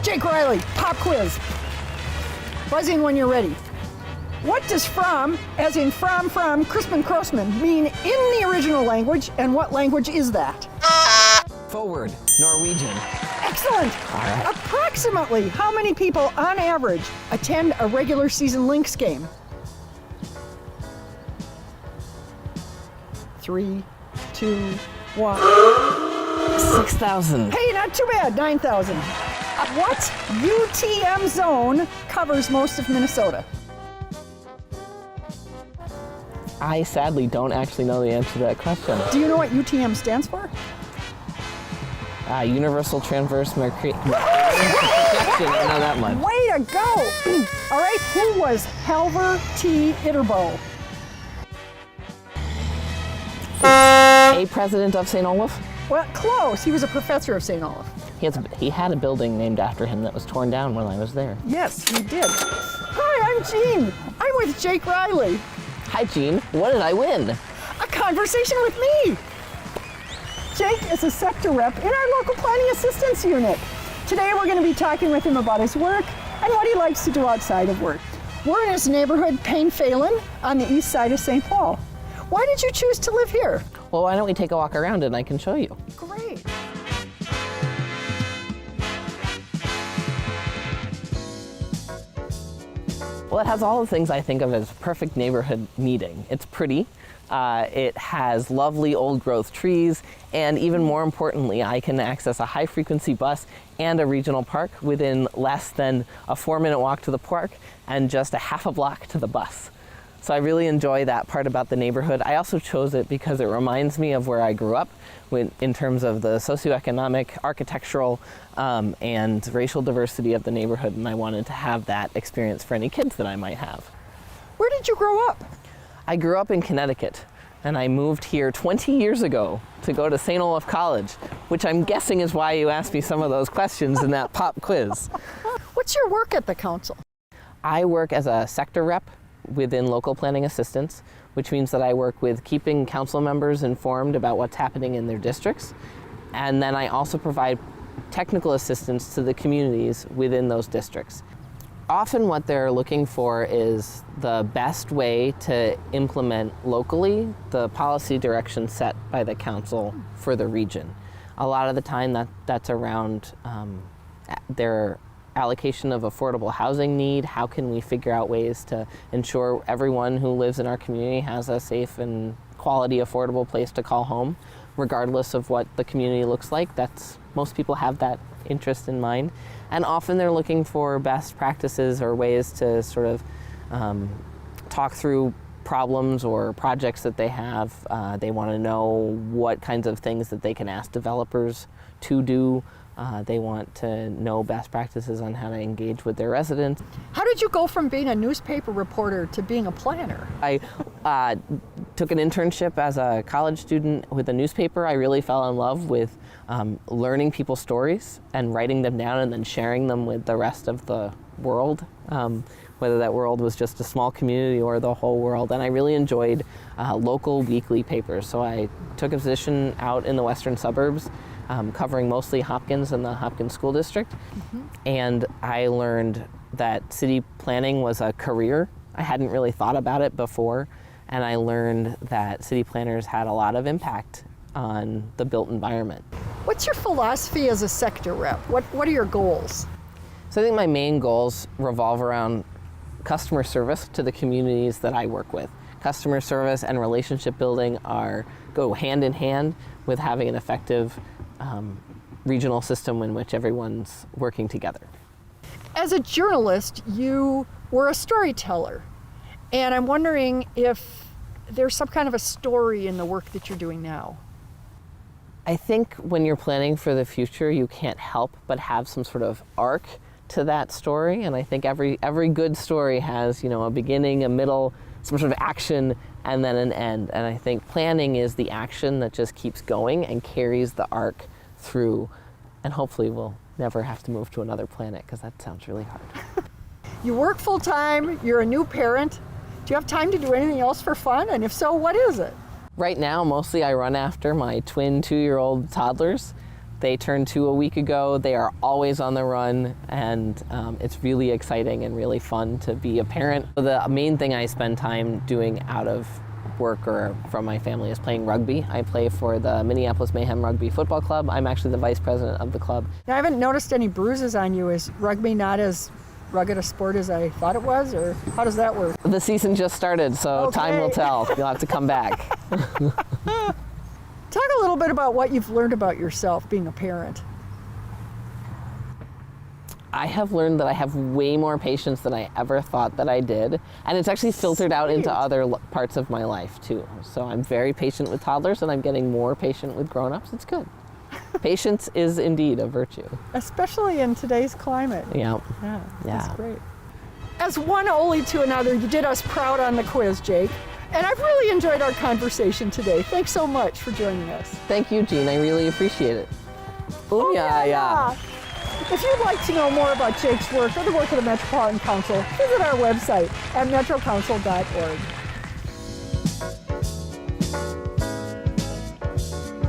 Jake Reilly, pop quiz. Buzzing when you're ready. What does from, as in from, Crispin Crossman, mean in the original language, and what language is that? Forward, Norwegian. Excellent. All right. Approximately how many people, on average, attend a regular season Lynx game? 3, 2, 1. 6,000. Hey, not too bad, 9,000. What UTM zone covers most of Minnesota? I sadly don't actually know the answer to that question. Do you know what UTM stands for? Universal Transverse Mercury. I know that much. Way to go! All right, who was Halvor T. Itterbo? A president of St. Olaf? Well, close. He was a professor of St. Olaf. He had a building named after him that was torn down when I was there. Yes, he did. Hi, I'm Jeanne. I'm with Jake Reilly. Hi, Jeanne. What did I win? A conversation with me. Jake is a sector rep in our local planning assistance unit. Today we're going to be talking with him about his work and what he likes to do outside of work. We're in his neighborhood, Payne Phelan, on the east side of St. Paul. Why did you choose to live here? Well, why don't we take a walk around and I can show you. Great. Well, it has all the things I think of as perfect neighborhood meeting. It's pretty, it has lovely old growth trees, and even more importantly, I can access a high frequency bus and a regional park within less than a 4-minute walk to the park and just a half a block to the bus. So I really enjoy that part about the neighborhood. I also chose it because it reminds me of where I grew up in terms of the socioeconomic, architectural, and racial diversity of the neighborhood, and I wanted to have that experience for any kids that I might have. Where did you grow up? I grew up in Connecticut, and I moved here 20 years ago to go to St. Olaf College, which I'm guessing is why you asked me some of those questions in that pop quiz. What's your work at the council? I work as a sector rep within local planning assistance, which means that I work with keeping council members informed about what's happening in their districts. And then I also provide technical assistance to the communities within those districts. Often what they're looking for is the best way to implement locally the policy direction set by the council for the region. A lot of the time that's around their allocation of affordable housing need. How can we figure out ways to ensure everyone who lives in our community has a safe and quality, affordable place to call home, regardless of what the community looks like? Most people have that interest in mind. And often they're looking for best practices or ways to sort of talk through problems or projects that they have. They want to know what kinds of things that they can ask developers to do. They want to know best practices on how to engage with their residents. How did you go from being a newspaper reporter to being a planner? I took an internship as a college student with a newspaper. I really fell in love with learning people's stories and writing them down and then sharing them with the rest of the world, whether that world was just a small community or the whole world. And I really enjoyed local weekly papers. So I took a position out in the western suburbs, covering mostly Hopkins and the Hopkins School District. Mm-hmm. And I learned that city planning was a career. I hadn't really thought about it before. And I learned that city planners had a lot of impact on the built environment. What's your philosophy as a sector rep? What are your goals? So I think my main goals revolve around customer service to the communities that I work with. Customer service and relationship building go hand in hand with having an effective regional system in which everyone's working together. As a journalist, you were a storyteller, and I'm wondering if there's some kind of a story in the work that you're doing now. I think when you're planning for the future, you can't help but have some sort of arc to that story, and I think every good story has, a beginning, a middle, some sort of action, and then an end. And I think planning is the action that just keeps going and carries the arc through, and hopefully we'll never have to move to another planet, because that sounds really hard. You work full time, you're a new parent. Do you have time to do anything else for fun? And if so, what is it? Right now, mostly I run after my twin 2-year-old toddlers. They turned 2 a week ago. They are always on the run, and it's really exciting and really fun to be a parent. The main thing I spend time doing out of work or from my family is playing rugby. I play for the Minneapolis Mayhem Rugby Football Club. I'm actually the vice president of the club. Now, I haven't noticed any bruises on you. Is rugby not as rugged a sport as I thought it was, or how does that work? The season just started, so Okay. time will tell. You'll have to come back. Talk a little bit about what you've learned about yourself being a parent. I have learned that I have way more patience than I ever thought that I did, and it's actually filtered out into Sweet. other parts of my life too. So I'm very patient with toddlers, and I'm getting more patient with grown-ups. It's good. Patience is indeed a virtue. Especially in today's climate. Yeah. Yeah, Yeah. that's great. As one Ole to another, you did us proud on the quiz, Jake. And I've really enjoyed our conversation today. Thanks so much for joining us. Thank you, Jeanne. I really appreciate it. Oh, yeah. If you'd like to know more about Jake's work or the work of the Metropolitan Council, visit our website at metrocouncil.org.